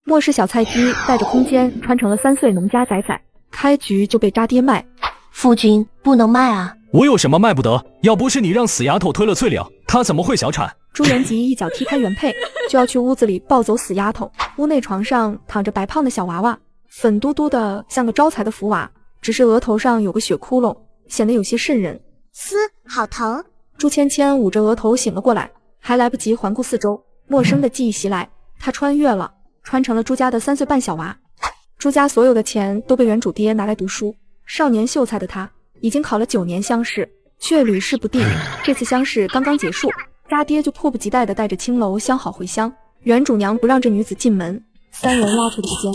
末世小菜鸡带着空间穿成了3岁农家仔仔，开局就被渣爹卖。夫君不能卖啊！我有什么卖不得？要不是你让死丫头推了翠柳，她怎么会小产？朱元吉一脚踢开原配，就要去屋子里抱走死丫头。屋内床上躺着白胖的小娃娃，粉嘟嘟的像个招财的福娃，只是额头上有个血窟窿，显得有些瘆人。好疼！朱芊芊捂着额头醒了过来，还来不及环顾四周，陌生的记忆袭来，她穿越了，穿成了朱家的3岁半小娃。朱家所有的钱都被原主爹拿来读书，少年秀才的他已经考了9年乡试，却屡试不第。这次乡试刚刚结束，渣爹就迫不及待地带着青楼相好回乡。原主娘不让这女子进门，3人拉扯之间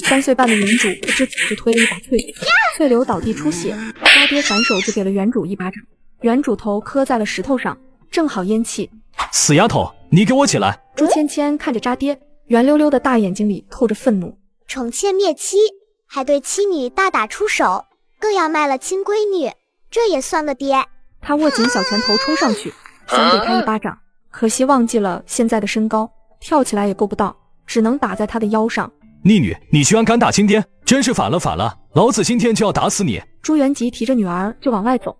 ，3岁半的原主不知就推了一把翠柳，翠柳倒地出血，渣爹反手就给了原主一巴掌，原主头磕在了石头上，正好咽气。死丫头，你给我起来！朱芊芊看着渣爹，圆溜溜的大眼睛里透着愤怒。宠妾灭妻，还对妻女大打出手，更要卖了亲闺女，这也算个爹。他握紧小拳头冲上去，想给他一巴掌，可惜忘记了现在的身高，跳起来也够不到，只能打在他的腰上。逆女，你居然敢打亲爹，真是反了！老子今天就要打死你！朱元吉提着女儿就往外走，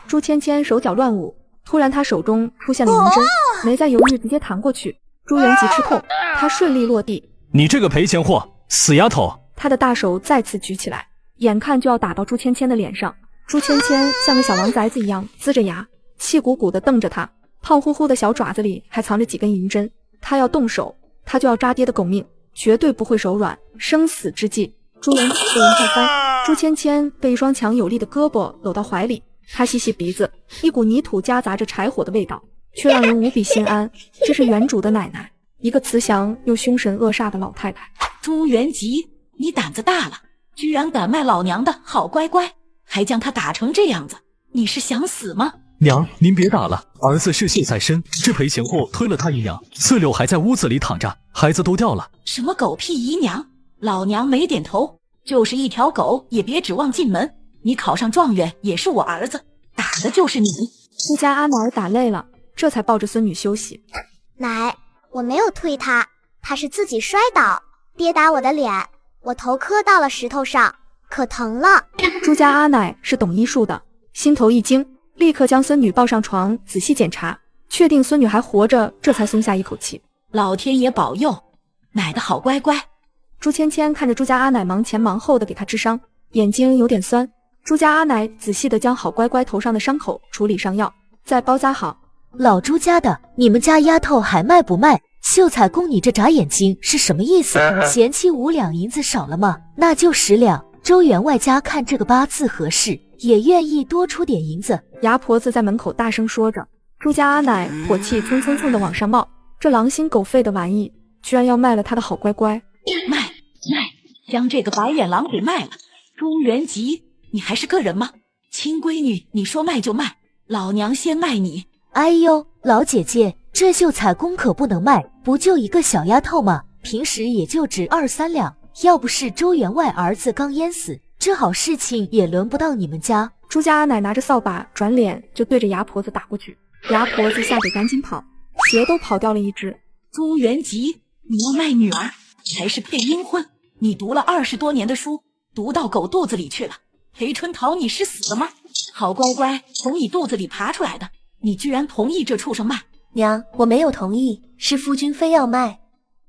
朱芊芊手脚乱舞，突然他手中出现了银针，没再犹豫直接弹过去。朱元吉吃痛，他顺利落地。你这个赔钱货，死丫头！他的大手再次举起来，眼看就要打到朱芊芊的脸上。朱芊芊像个小王崽子一样呲着牙，气鼓鼓地瞪着他，胖乎乎的小爪子里还藏着几根银针。他要动手，他就要渣爹的狗命，绝对不会手软。生死之际，朱元吉被人踹翻，朱芊芊被一双强有力的胳膊搂到怀里。他吸吸鼻子，一股泥土夹杂着柴火的味道，却让人无比心安。这是原主的奶奶，一个慈祥又凶神恶煞的老太太。朱元吉，你胆子大了，居然敢卖老娘的好乖乖，还将他打成这样子，你是想死吗？娘，您别打了，儿子是秀才生，这赔钱货推了他姨娘，翠柳还在屋子里躺着，孩子都掉了。什么狗屁姨娘，老娘没点头，就是一条狗也别指望进门。你考上状元也是我儿子，打的就是你。朱家阿奶打累了，这才抱着孙女休息。奶，我没有推他，他是自己摔倒，爹打我的脸，我头磕到了石头上，可疼了。朱家阿奶是懂医术的，心头一惊，立刻将孙女抱上床仔细检查，确定孙女还活着，这才松下一口气。老天爷保佑，奶的好乖乖。朱芊芊看着朱家阿奶忙前忙后的给她治伤，眼睛有点酸。朱家阿奶仔细的将好乖乖头上的伤口处理上药，再包扎好。老朱家的，你们家丫头还卖不卖？秀才公，你这眨眼睛是什么意思？嫌弃5两银子少了吗？那就10两。周员外家看这个8字合适，也愿意多出点银子。牙婆子在门口大声说着，朱家阿奶火气蹭蹭蹭的往上冒，这狼心狗肺的玩意居然要卖了他的好乖乖。卖，将这个白眼狼给卖了。朱元吉，你还是个人吗？亲闺女，你说卖就卖，老娘先卖你。哎呦，老姐姐，这秀才公可不能卖，不就一个小丫头吗？平时也就值2、3两，要不是周员外儿子刚淹死，这好事情也轮不到你们家。朱家阿奶拿着扫把，转脸就对着牙婆子打过去。牙婆子吓得赶紧跑，鞋都跑掉了一只。朱元吉，你要卖女儿，还是配阴婚？你读了20多年的书，读到狗肚子里去了。裴春桃，你是死了吗？好乖乖，从你肚子里爬出来的，你居然同意这畜生卖？娘，我没有同意，是夫君非要卖。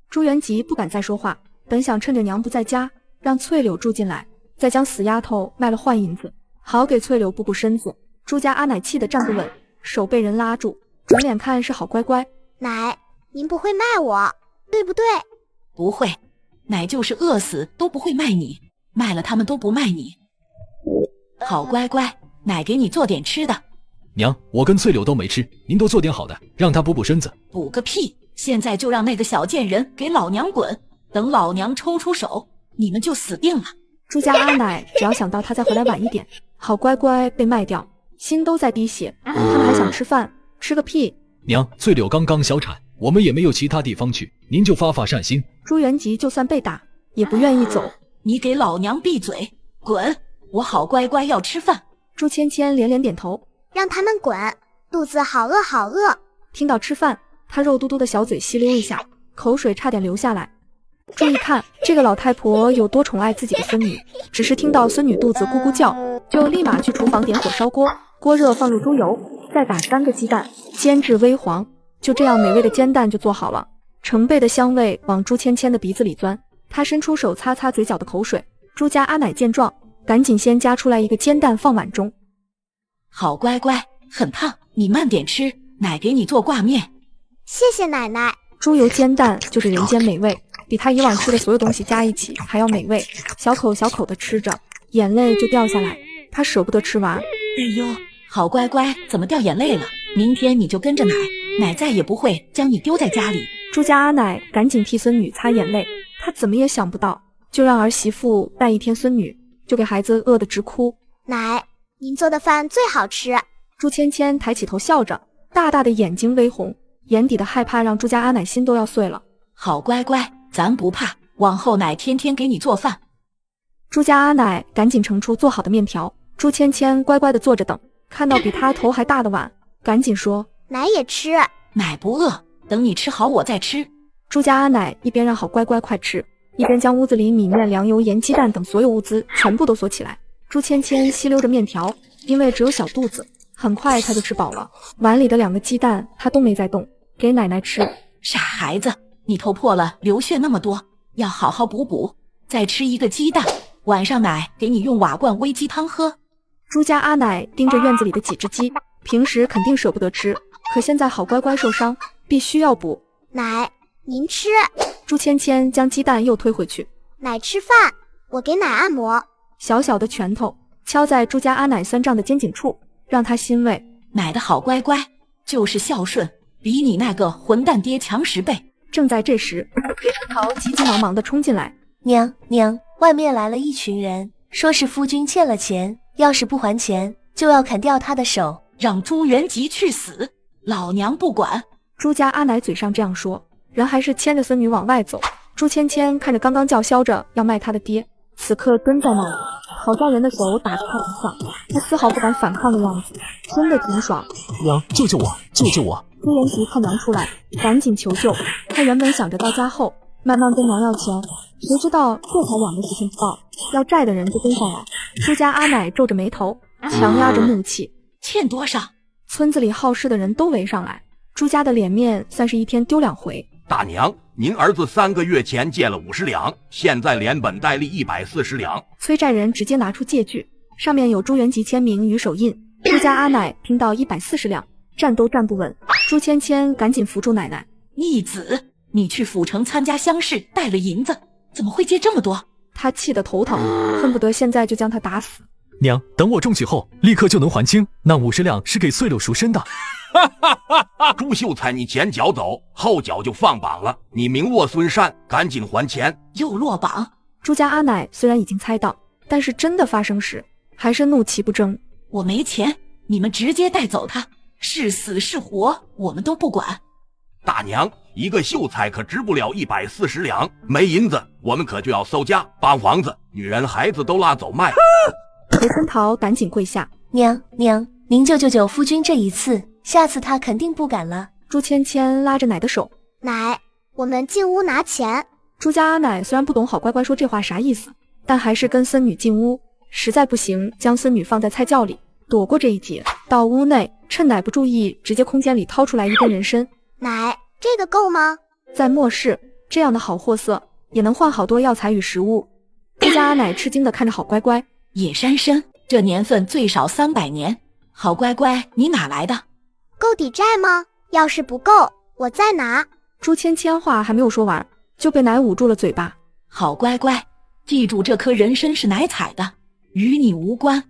朱元吉不敢再说话，本想趁着娘不在家，让翠柳住进来，再将死丫头卖了换银子，好给翠柳补补身子。朱家阿奶气得站不稳，手被人拉住，转脸看是好乖乖。奶，您不会卖我，对不对？不会，奶就是饿死都不会卖你，卖了他们都不卖你。好乖乖，奶给你做点吃的。娘，我跟翠柳都没吃，您都做点好的，让她补补身子。补个屁！现在就让那个小贱人给老娘滚，等老娘抽出手，你们就死定了。朱家阿奶只要想到他再回来晚一点，好乖乖被卖掉，心都在滴血。他们还想吃饭，吃个屁！娘，翠柳刚刚小产，我们也没有其他地方去，您就发善心。朱元吉就算被打，也不愿意走。你给老娘闭嘴，滚！我好乖乖要吃饭。朱芊芊连连点头，让他们滚，肚子好饿好饿。听到吃饭，他肉嘟嘟的小嘴吸溜一下，口水差点流下来。注意看，这个老太婆有多宠爱自己的孙女，只是听到孙女肚子咕咕叫，就立马去厨房点火烧锅，锅热放入猪油，再打3个鸡蛋，煎至微黄，就这样美味的煎蛋就做好了。成倍的香味往朱芊芊的鼻子里钻，她伸出手擦擦嘴角的口水。朱家阿奶见状，赶紧先夹出来一个煎蛋放碗中。好乖乖，很烫，你慢点吃，奶给你做挂面。谢谢奶奶。猪油煎蛋就是人间美味，比她以往吃的所有东西加一起还要美味。小口小口的吃着，眼泪就掉下来，她舍不得吃完。哎呦，好乖乖，怎么掉眼泪了？明天你就跟着奶，奶再也不会将你丢在家里。朱家阿奶赶紧替孙女擦眼泪，她怎么也想不到，就让儿媳妇带一天孙女，就给孩子饿得直哭。奶，您做的饭最好吃。朱芊芊抬起头笑着，大大的眼睛微红，眼底的害怕让朱家阿奶心都要碎了。好乖乖，咱不怕，往后奶天天给你做饭。朱家阿奶赶紧盛出做好的面条，朱芊芊乖乖的坐着等，看到比她头还大的碗，赶紧说：奶也吃。奶不饿，等你吃好我再吃。朱家阿奶一边让好乖乖快吃，一边将屋子里米面、粮油、盐、鸡蛋等所有物资全部都锁起来。朱芊芊吸溜着面条，因为只有小肚子，很快她就吃饱了。碗里的2个鸡蛋她都没再动，给奶奶吃。傻孩子，你头破了，流血那么多，要好好补补。再吃1个鸡蛋，晚上奶给你用瓦罐煨鸡汤喝。朱家阿奶盯着院子里的几只鸡，平时肯定舍不得吃，可现在好乖乖受伤，必须要补。奶，您吃。朱芊芊将鸡蛋又推回去。奶吃饭，我给奶按摩。小小的拳头敲在朱家阿奶酸胀的肩颈处，让她欣慰。奶的好乖乖，就是孝顺，比你那个混蛋爹强10倍。正在这时，裴春桃急急忙忙地冲进来。娘，外面来了一群人，说是夫君欠了钱，要是不还钱，就要砍掉他的手。让朱元吉去死，老娘不管。朱家阿奶嘴上这样说，人还是牵着孙女往外走。朱芊芊看着刚刚叫嚣着要卖她的爹，此刻蹲在那里，讨债人的手打着她头上，她丝毫不敢反抗的样子，真的挺爽。娘，救救我，救救我！朱元吉看娘出来，赶紧求救。他原本想着到家后慢慢跟娘要钱，谁知道这才2个时辰不到，要债的人就跟上来。朱家阿奶皱着眉头，强压着怒气。欠多少？村子里好事的人都围上来，朱家的脸面算是一天丢2回。大娘，您儿子3个月前借了50两，现在连本带利140两。催债人直接拿出借据，上面有朱元吉签名与手印。朱家阿奶听到140两，站都站不稳。朱芊芊赶紧扶住奶奶。逆子，你去府城参加乡试带了银子，怎么会借这么多？她气得头疼，恨不得现在就将他打死。娘，等我中举后，立刻就能还清。那50两是给岁六赎身的。朱秀才，你前脚走，后脚就放榜了，你名落孙山，赶紧还钱。又落榜。朱家阿奶虽然已经猜到，但是真的发生时，还是怒其不争。我没钱，你们直接带走他，是死是活，我们都不管。大娘，一个秀才可值不了140两，没银子，我们可就要搜家，把房子、女人、孩子都拉走卖。裴春桃赶紧跪下。娘，您救夫君这一次，下次他肯定不敢了。朱芊芊拉着奶的手。奶，我们进屋拿钱。朱家阿奶虽然不懂好乖乖说这话啥意思，但还是跟孙女进屋，实在不行将孙女放在菜窖里，躲过这一劫。到屋内，趁奶不注意，直接空间里掏出来一根人参。奶，这个够吗？在末世，这样的好货色也能换好多药材与食物。朱家阿奶吃惊地看着好乖乖。野山参，这年份最少300年。好乖乖，你哪来的？够抵债吗？要是不够，我再拿。朱芊芊话还没有说完，就被奶捂住了嘴巴。好乖乖，记住这颗人参是奶采的，与你无关。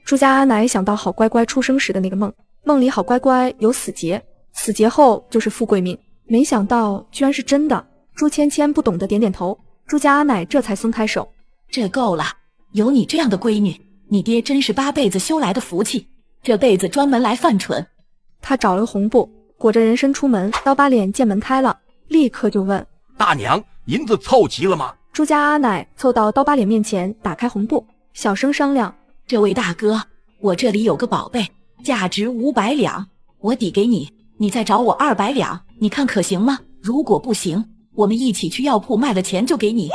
朱家阿奶想到好乖乖出生时的那个梦，梦里好乖乖有死劫，死劫后就是富贵命，没想到居然是真的。朱芊芊不懂得点点头，朱家阿奶这才松开手。这够了，有你这样的闺女，你爹真是8辈子修来的福气，这辈子专门来犯蠢。他找了个红布裹着人参出门，刀疤脸见门开了，立刻就问：大娘，银子凑齐了吗？朱家阿奶凑到刀疤脸面前，打开红布，小声商量：这位大哥，我这里有个宝贝，价值500两，我抵给你，你再找我200两，你看可行吗？如果不行，我们一起去药铺卖了钱就给你。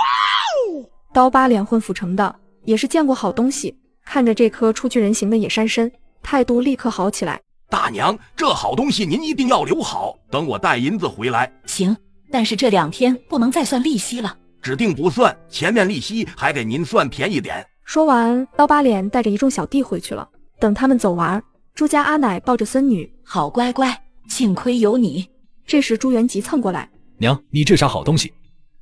刀疤脸混府城的也是见过好东西，看着这颗初具人形的野山参，态度立刻好起来。大娘，这好东西您一定要留好，等我带银子回来。行，但是这2天不能再算利息了。指定不算，前面利息还给您算便宜点。说完，刀疤脸带着一众小弟回去了。等他们走完，朱家阿奶抱着孙女，好乖乖，幸亏有你。这时朱元吉蹭过来，娘，你这啥好东西？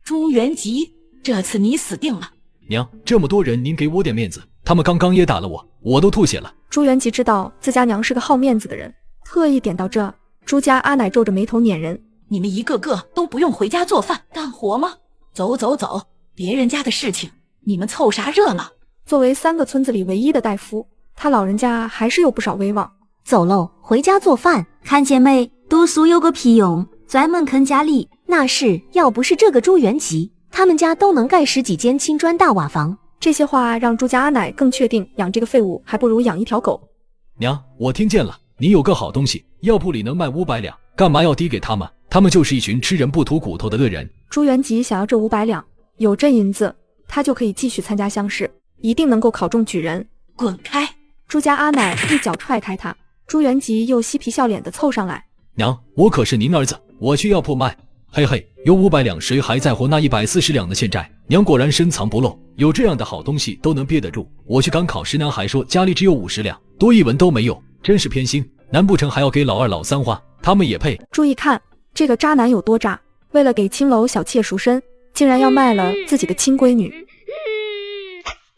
朱元吉，这次你死定了。娘，这么多人您给我点面子，他们刚刚也打了我都吐血了。朱元吉知道自家娘是个好面子的人，特意点到这。朱家阿奶皱着眉头撵人，你们一个个都不用回家做饭干活吗？走走走，别人家的事情你们凑啥热闹？作为3个村子里唯一的大夫，他老人家还是有不少威望。走喽，回家做饭。看见没？读书有个屁用，专门坑家里。那是，要不是这个朱元吉，他们家都能盖10几间青砖大瓦房。这些话让朱家阿奶更确定，养这个废物还不如养一条狗。娘，我听见了，你有个好东西，药铺里能卖500两，干嘛要低给他们？他们就是一群吃人不吐骨头的恶人。朱元吉想要这500两，有这银子，他就可以继续参加乡试，一定能够考中举人。滚开！朱家阿奶一脚踹开他，朱元吉又嬉皮笑脸的凑上来。娘，我可是您儿子，我去药铺卖。嘿嘿，有500两，谁还在乎那140两的欠债？娘果然深藏不露，有这样的好东西都能憋得住。我去赶考时，娘还说家里只有50两，多一文都没有，真是偏心。难不成还要给老2、老3花？他们也配？注意看，这个渣男有多渣，为了给青楼小妾赎身，竟然要卖了自己的亲闺女。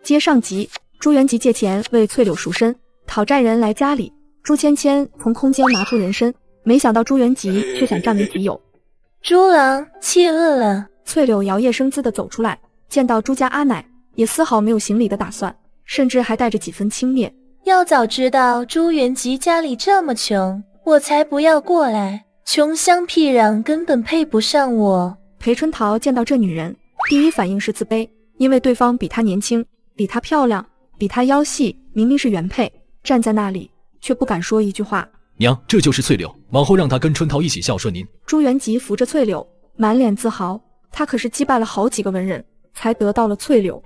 接上集，朱元吉借钱为翠柳赎身，讨债人来家里，朱芊芊从空间拿出人参，没想到朱元吉却想占为己有。朱郎，妾饿了。翠柳摇曳生姿地走出来，见到朱家阿奶，也丝毫没有行礼的打算，甚至还带着几分轻蔑。要早知道朱元吉家里这么穷，我才不要过来。穷乡僻壤根本配不上我。裴春桃见到这女人，第一反应是自卑，因为对方比她年轻，比她漂亮，比她腰细，明明是原配，站在那里却不敢说一句话。娘，这就是翠柳，往后让她跟春桃一起孝顺您。朱元吉扶着翠柳，满脸自豪，他可是击败了好几个文人，才得到了翠柳。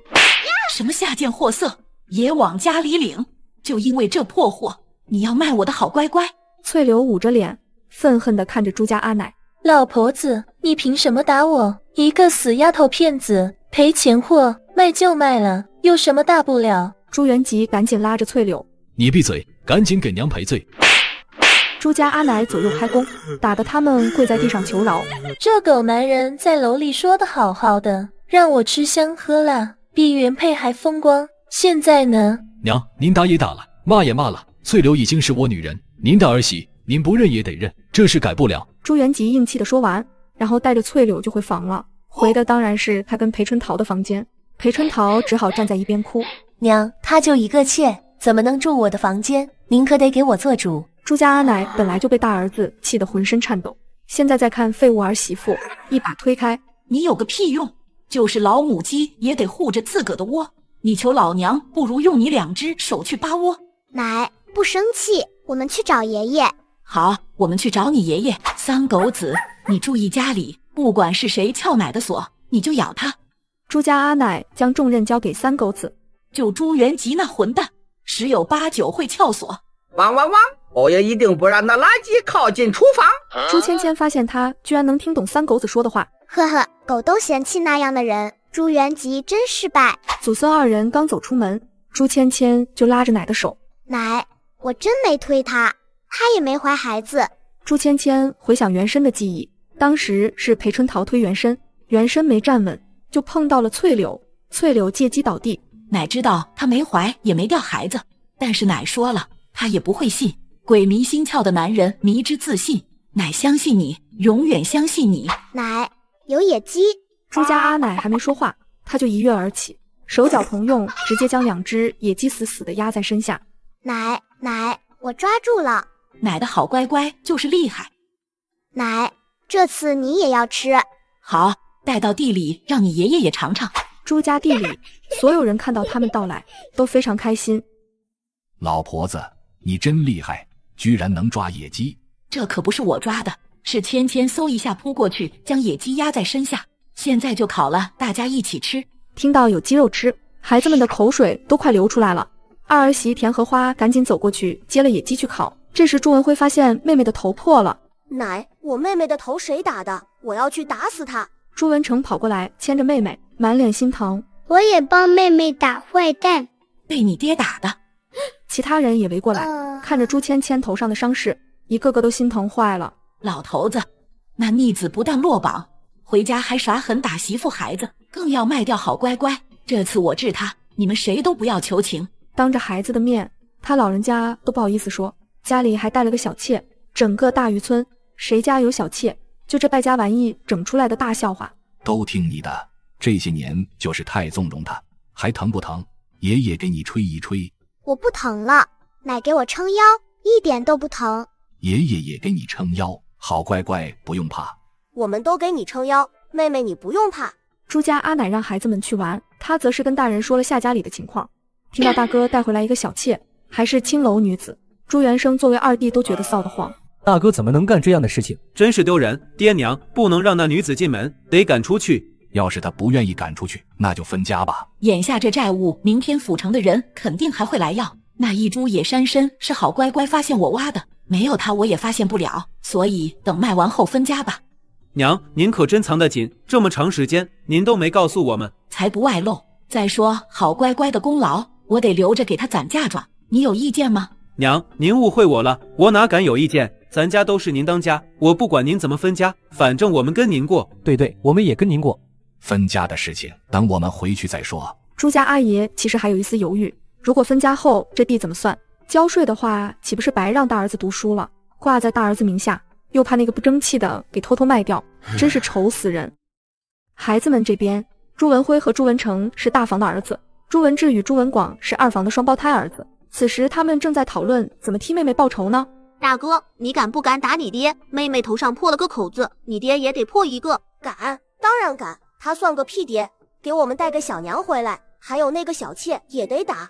什么下贱货色，也往家里领！就因为这破货，你要卖我的好乖乖！翠柳捂着脸，愤恨地看着朱家阿奶。老婆子，你凭什么打我？一个死丫头片子，赔钱货，卖就卖了，有什么大不了？朱元吉赶紧拉着翠柳，你闭嘴，赶紧给娘赔罪！朱家阿奶左右开弓，打得他们跪在地上求饶。这狗男人在楼里说的好好的，让我吃香喝辣，比原配还风光。现在呢？娘，您打也打了，骂也骂了，翠柳已经是我女人，您的儿媳，您不认也得认，这事改不了。朱元吉硬气地说完，然后带着翠柳就回房了，回的当然是他跟裴春桃的房间。裴春桃只好站在一边哭。娘，她就一个妾，怎么能住我的房间？您可得给我做主。朱家阿奶本来就被大儿子气得浑身颤抖，现在再看废物儿媳妇，一把推开。你有个屁用，就是老母鸡也得护着自个的窝，你求老娘不如用你2只手去扒窝。奶，不生气，我们去找爷爷。好，我们去找你爷爷。3狗子，你注意家里，不管是谁撬奶的锁，你就咬他。朱家阿奶将重任交给3狗子，就朱元吉那混蛋，10有8九会撬锁。汪汪汪！我也一定不让那垃圾靠近厨房。朱芊芊发现他居然能听懂3狗子说的话，呵呵，狗都嫌弃那样的人，朱元吉真失败。祖孙2人刚走出门，朱芊芊就拉着奶的手。奶，我真没推他，他也没怀孩子。朱芊芊回想原身的记忆，当时是裴春桃推原身，原身没站稳，就碰到了翠柳，翠柳借机倒地。奶知道他没怀也没掉孩子，但是奶说了，他也不会信。鬼迷心窍的男人迷之自信，奶相信你，永远相信你。奶，有野鸡。朱家阿奶还没说话，他就一跃而起，手脚同用，直接将2只野鸡死死地压在身下。奶，我抓住了。奶的好乖乖就是厉害。奶，这次你也要吃。好，带到地里，让你爷爷也尝尝。朱家地里，所有人看到他们到来，都非常开心。老婆子，你真厉害，居然能抓野鸡。这可不是我抓的，是芊芊嗖一下扑过去，将野鸡压在身下，现在就烤了，大家一起吃。听到有鸡肉吃，孩子们的口水都快流出来了。二儿媳田荷花赶紧走过去接了野鸡去烤。这时朱文辉发现妹妹的头破了。奶，我妹妹的头谁打的？我要去打死她！朱文成跑过来牵着妹妹，满脸心疼。我也帮妹妹打坏蛋。被你爹打的。其他人也围过来，看着朱芊芊头上的伤势，一个个都心疼坏了。老头子，那逆子不但落榜，回家还耍狠打媳妇孩子，更要卖掉好乖乖。这次我治他，你们谁都不要求情。当着孩子的面，他老人家都不好意思说，家里还带了个小妾。整个大渔村谁家有小妾，就这败家玩意整出来的大笑话。都听你的，这些年就是太纵容他，还疼不疼？爷爷给你吹一吹。我不疼了，奶给我撑腰，一点都不疼。爷爷也给你撑腰，好乖乖，不用怕。我们都给你撑腰，妹妹你不用怕。朱家阿奶让孩子们去玩，他则是跟大人说了下家里的情况。听到大哥带回来一个小妾，还是青楼女子，朱元生作为二弟都觉得臊得慌。大哥怎么能干这样的事情？真是丢人！爹娘不能让那女子进门，得赶出去。要是他不愿意赶出去，那就分家吧。眼下这债务，明天府城的人肯定还会来要。那一株野山参是好乖乖发现我挖的，没有他我也发现不了，所以等卖完后分家吧。娘，您可真藏得紧，这么长时间您都没告诉我们，才不外露。再说好乖乖的功劳，我得留着给他攒嫁妆，你有意见吗？娘，您误会我了，我哪敢有意见？咱家都是您当家，我不管您怎么分家，反正我们跟您过。对，我们也跟您过。分家的事情等我们回去再说。朱家阿爷其实还有一丝犹豫，如果分家后这地怎么算？交税的话，岂不是白让大儿子读书了？挂在大儿子名下，又怕那个不争气的给偷偷卖掉，真是愁死人。孩子们这边，朱文辉和朱文成是大房的儿子，朱文志与朱文广是二房的双胞胎儿子。此时他们正在讨论怎么替妹妹报仇呢。大哥，你敢不敢打你爹？妹妹头上破了个口子，你爹也得破一个。敢，当然敢。他算个屁爹，给我们带个小娘回来，还有那个小妾也得打。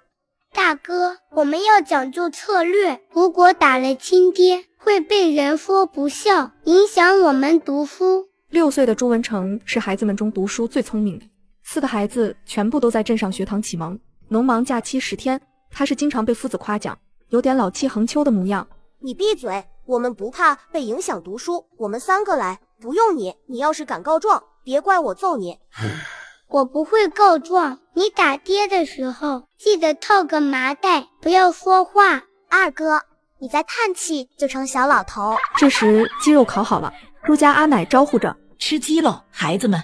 大哥，我们要讲究策略，如果打了亲爹，会被人说不孝，影响我们读书。6岁的朱文成是孩子们中读书最聪明的，4个孩子全部都在镇上学堂启蒙。农忙假期10天，他是经常被夫子夸奖，有点老气横秋的模样。你闭嘴，我们不怕被影响读书，我们3个来，不用你。你要是敢告状，别怪我揍你。我不会告状，你打爹的时候记得套个麻袋，不要说话。二哥，你再叹气就成小老头。这时鸡肉烤好了，朱家阿奶招呼着：“吃鸡喽，孩子们。”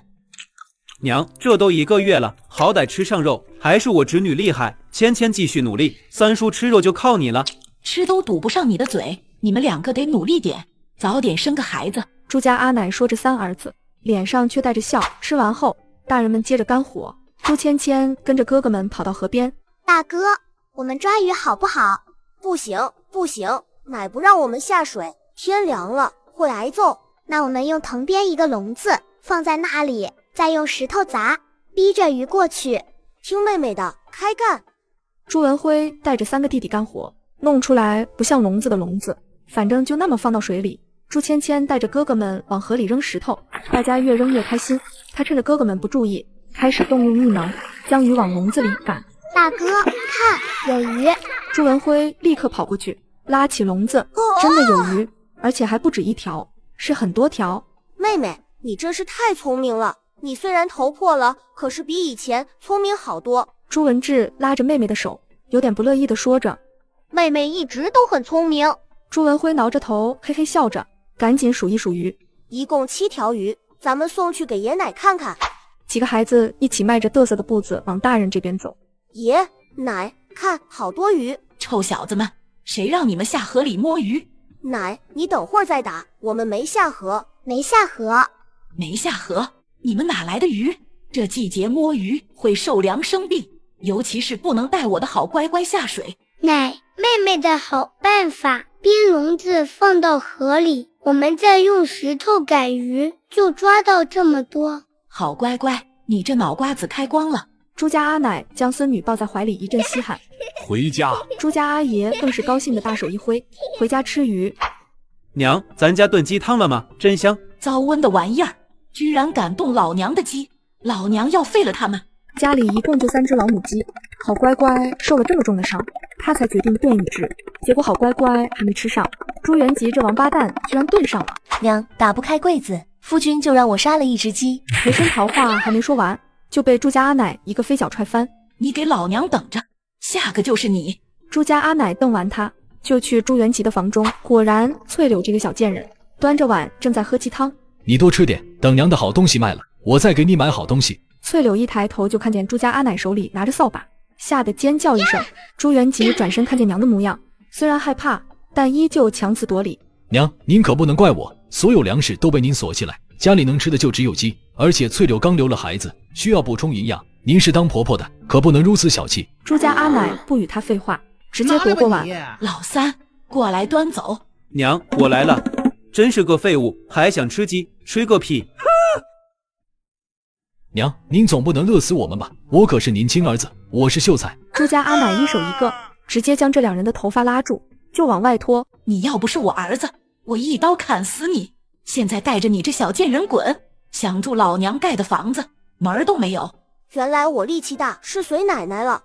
娘，这都1个月了，好歹吃上肉，还是我侄女厉害。芊芊继续努力，三叔吃肉就靠你了。吃都堵不上你的嘴，你们2个得努力点，早点生个孩子。朱家阿奶说着3儿子，脸上却带着笑。吃完后，大人们接着干活。朱芊芊跟着哥哥们跑到河边。大哥，我们抓鱼好不好？不行，奶不让我们下水，天凉了会挨揍。那我们用藤编一个笼子放在那里，再用石头砸，逼着鱼过去。听妹妹的，开干。朱文辉带着3个弟弟干活，弄出来不像笼子的笼子，反正就那么放到水里。朱芊芊带着哥哥们往河里扔石头，大家越扔越开心。他趁着哥哥们不注意，开始动用异能，将鱼往笼子里赶。大哥，看，有鱼！朱文辉立刻跑过去，拉起笼子，真的有鱼，而且还不止1条，是很多条。妹妹，你真是太聪明了，你虽然头破了，可是比以前聪明好多。朱文志拉着妹妹的手，有点不乐意地说着：“妹妹一直都很聪明。”朱文辉挠着头，嘿嘿笑着，赶紧数一数鱼，一共7条鱼，咱们送去给爷奶看看。几个孩子一起迈着嘚瑟的步子往大人这边走。爷奶，看，好多鱼！臭小子们，谁让你们下河里摸鱼？奶，你等会儿再打，我们没下河。没下河？你们哪来的鱼？这季节摸鱼会受凉生病，尤其是不能带我的好乖乖下水。奶，妹妹的好办法，编笼子放到河里，我们再用石头赶鱼，就抓到这么多。好乖乖，你这脑瓜子开光了。朱家阿奶将孙女抱在怀里一阵稀罕。回家。朱家阿爷更是高兴的大手一挥，回家吃鱼。娘，咱家炖鸡汤了吗？真香！糟温的玩意儿，居然敢动老娘的鸡，老娘要废了他们！家里一共就3只老母鸡，好乖乖受了这么重的伤，他才决定炖一只。结果好乖乖还没吃上，朱元吉这王八蛋居然炖上了。娘，打不开柜子，夫君就让我杀了一只鸡。裴春桃话还没说完，就被朱家阿奶一个飞脚踹翻。你给老娘等着，下个就是你！朱家阿奶瞪完他，就去朱元吉的房中，果然翠柳这个小贱人端着碗正在喝鸡汤。你多吃点，等娘的好东西卖了，我再给你买好东西。翠柳一抬头就看见朱家阿奶手里拿着扫把，吓得尖叫一声。朱元吉转身看见娘的模样，虽然害怕，但依旧强词夺理。娘，您可不能怪我，所有粮食都被您锁起来，家里能吃的就只有鸡，而且翠柳刚留了孩子，需要补充营养，您是当婆婆的，可不能如此小气。朱家阿奶不与他废话，直接夺过碗。老三，过来端走。娘，我来了。真是个废物，还想吃鸡，吹个屁！娘，您总不能乐死我们吧？我可是您亲儿子，我是秀才。朱家阿奶一手一个，直接将这2人的头发拉住，就往外拖。你要不是我儿子，我一刀砍死你！现在带着你这小贱人滚！想住老娘盖的房子，门儿都没有！原来我力气大是随奶奶了。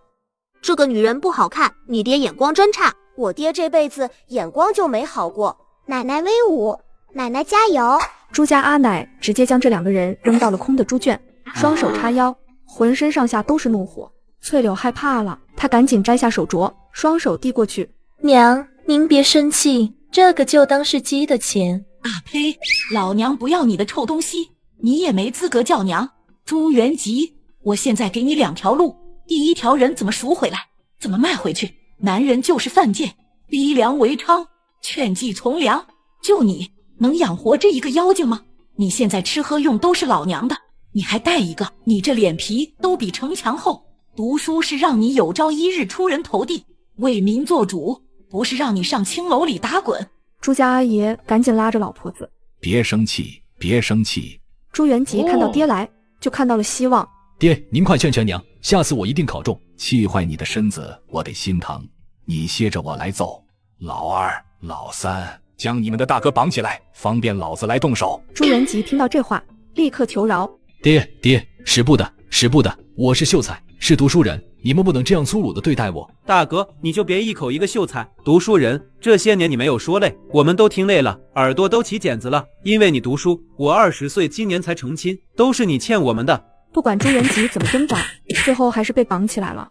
这个女人不好看，你爹眼光真差。我爹这辈子眼光就没好过。奶奶威武，奶奶加油！朱家阿奶直接将这2个人扔到了空的猪圈，双手叉腰，浑身上下都是怒火。翠柳害怕了，她赶紧摘下手镯，双手递过去。娘，您别生气，这个就当是鸡的钱。啊呸！老娘不要你的臭东西，你也没资格叫娘。朱元吉，我现在给你2条路，第一条人怎么赎回来，怎么卖回去。男人就是犯贱，逼良为娼，劝妓从良。就你能养活这一个妖精吗？你现在吃喝用都是老娘的，你还带一个，你这脸皮都比城墙厚。读书是让你有朝一日出人头地，为民做主，不是让你上青楼里打滚。朱家阿爷赶紧拉着老婆子，别生气，别生气。朱元吉看到爹来，就看到了希望。爹，您快劝劝娘，下次我一定考中。气坏你的身子，我得心疼。你歇着，我来揍。老二、老三，将你们的大哥绑起来，方便老子来动手。朱元吉听到这话，立刻求饶。爹，使不得，使不得，我是秀才，是读书人，你们不能这样粗鲁的对待我。大哥，你就别一口一个秀才、读书人，这些年你没有说累，我们都听累了，耳朵都起茧子了。因为你读书，我20岁今年才成亲，都是你欠我们的。不管朱元吉怎么挣扎，最后还是被绑起来了。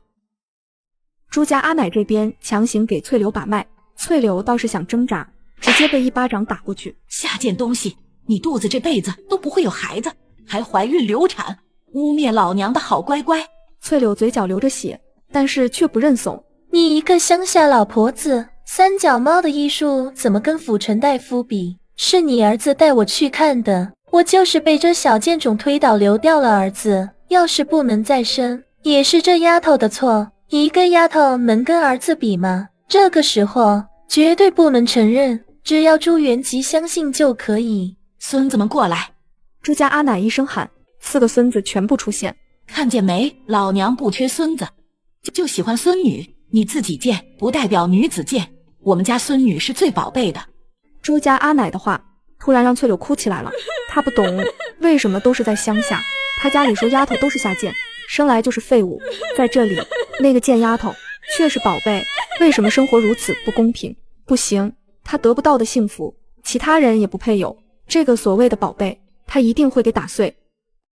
朱家阿奶这边强行给翠柳把脉，翠柳倒是想挣扎，直接被一巴掌打过去。下贱东西，你肚子这辈子都不会有孩子，还怀孕流产，污蔑老娘的好乖乖。翠柳嘴角流着血，但是却不认怂。你一个乡下老婆子，三脚猫的医术怎么跟辅臣大夫比？是你儿子带我去看的，我就是被这小贱种推倒流掉了儿子，要是不能再生，也是这丫头的错。一个丫头能跟儿子比吗？这个时候绝对不能承认，只要朱元吉相信就可以。孙子们过来！朱家阿奶一声喊，4个孙子全部出现。看见没？老娘不缺孙子，就喜欢孙女。你自己贱，不代表女子贱。我们家孙女是最宝贝的。朱家阿奶的话突然让翠柳哭起来了。她不懂为什么都是在乡下，她家里说丫头都是下贱，生来就是废物，在这里那个贱丫头却是宝贝，为什么生活如此不公平？不行，她得不到的幸福，其他人也不配有。这个所谓的宝贝，她一定会给打碎。